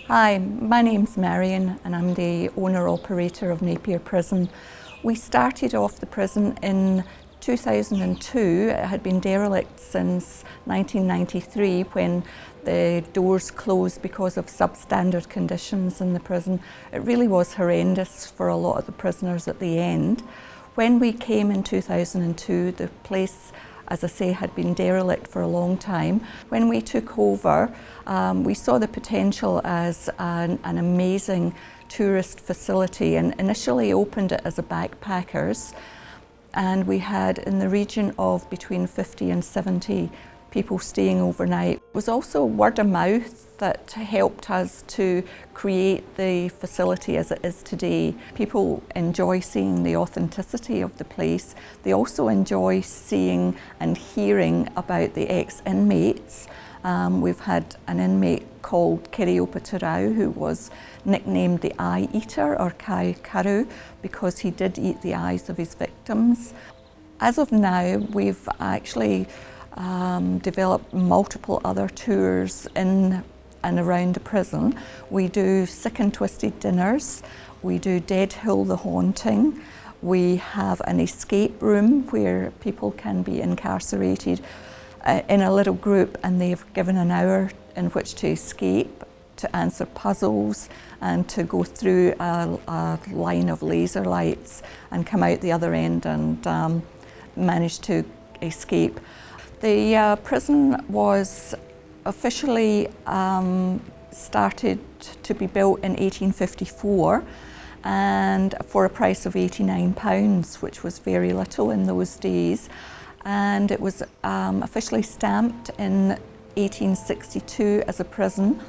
Hi, my name's Marion and I'm the owner-operator of Napier Prison. We started off the prison in 2002. It had been derelict since 1993 when the doors closed because of substandard conditions in the prison. It really was horrendous for a lot of the prisoners at the end. When we came in 2002, the place, as I say, had been derelict for a long time. When we took over, we saw the potential as an amazing tourist facility and initially opened it as a backpackers. And we had in the region of between 50 and 70 people staying overnight. It was also word of mouth that helped us to create the facility as it is today. People enjoy seeing the authenticity of the place. They also enjoy seeing and hearing about the ex-inmates. We've had an inmate called Coote Rd who was nicknamed the Eye Eater or Kai Karu because he did eat the eyes of his victims. As of now, we've actually developed multiple other tours in and around the prison. We do Sick and Twisted dinners, we do Dead Hill the Haunting, we have an escape room where people can be incarcerated in a little group and they've given an hour in which to escape, to answer puzzles and to go through a line of laser lights and come out the other end and manage to escape. The prison was officially started to be built in 1854 and for a price of £89, which was very little in those days. And it was officially stamped in 1862 as a prison.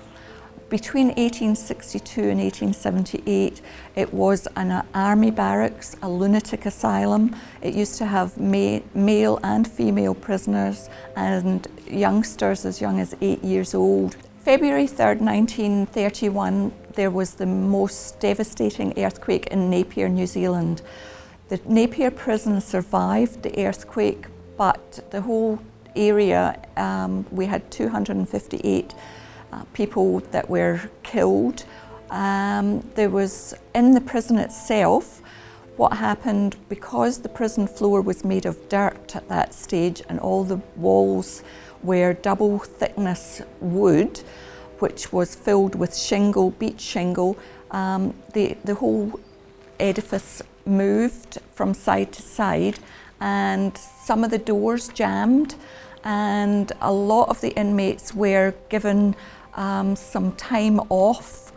Between 1862 and 1878, it was an army barracks, a lunatic asylum. It used to have male and female prisoners and youngsters as young as 8 years old. February 3rd, 1931, there was the most devastating earthquake in Napier, New Zealand. The Napier prison survived the earthquake, but the whole area, we had 258 people that were killed. There was, in the prison itself, what happened, because the prison floor was made of dirt at that stage and all the walls were double thickness wood, which was filled with shingle, beach shingle, the whole edifice moved from side to side and some of the doors jammed and a lot of the inmates were given some time off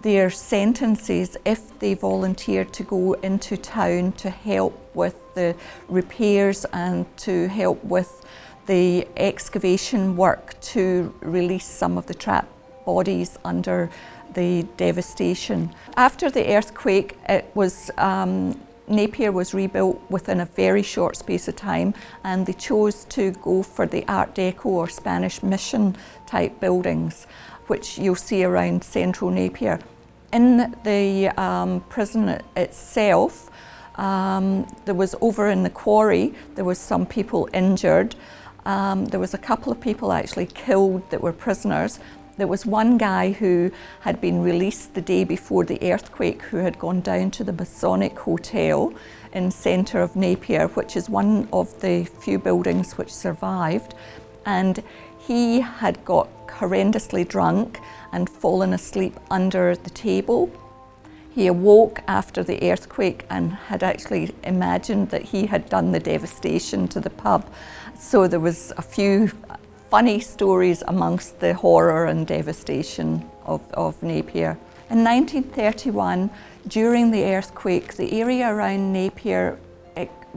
their sentences if they volunteered to go into town to help with the repairs and to help with the excavation work to release some of the trapped bodies under the devastation. After the earthquake, it was Napier was rebuilt within a very short space of time and they chose to go for the Art Deco or Spanish Mission type buildings, which you'll see around central Napier. In the prison itself, there was over in the quarry, there was some people injured. There was a couple of people actually killed that were prisoners. There was one guy who had been released the day before the earthquake who had gone down to the Masonic Hotel in centre of Napier, which is one of the few buildings which survived. And he had got horrendously drunk and fallen asleep under the table. He awoke after the earthquake and had actually imagined that he had done the devastation to the pub. So there was a few funny stories amongst the horror and devastation of Napier. In 1931, during the earthquake, the area around Napier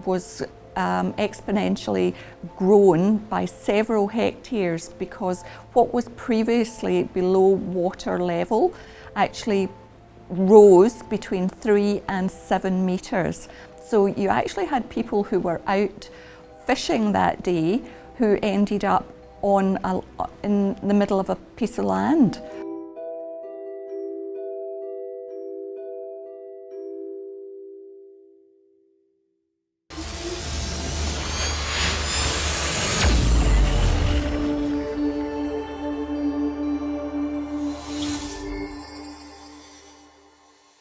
was exponentially grown by several hectares because what was previously below water level actually rose between 3 and 7 metres. So you actually had people who were out fishing that day who ended up in the middle of a piece of land.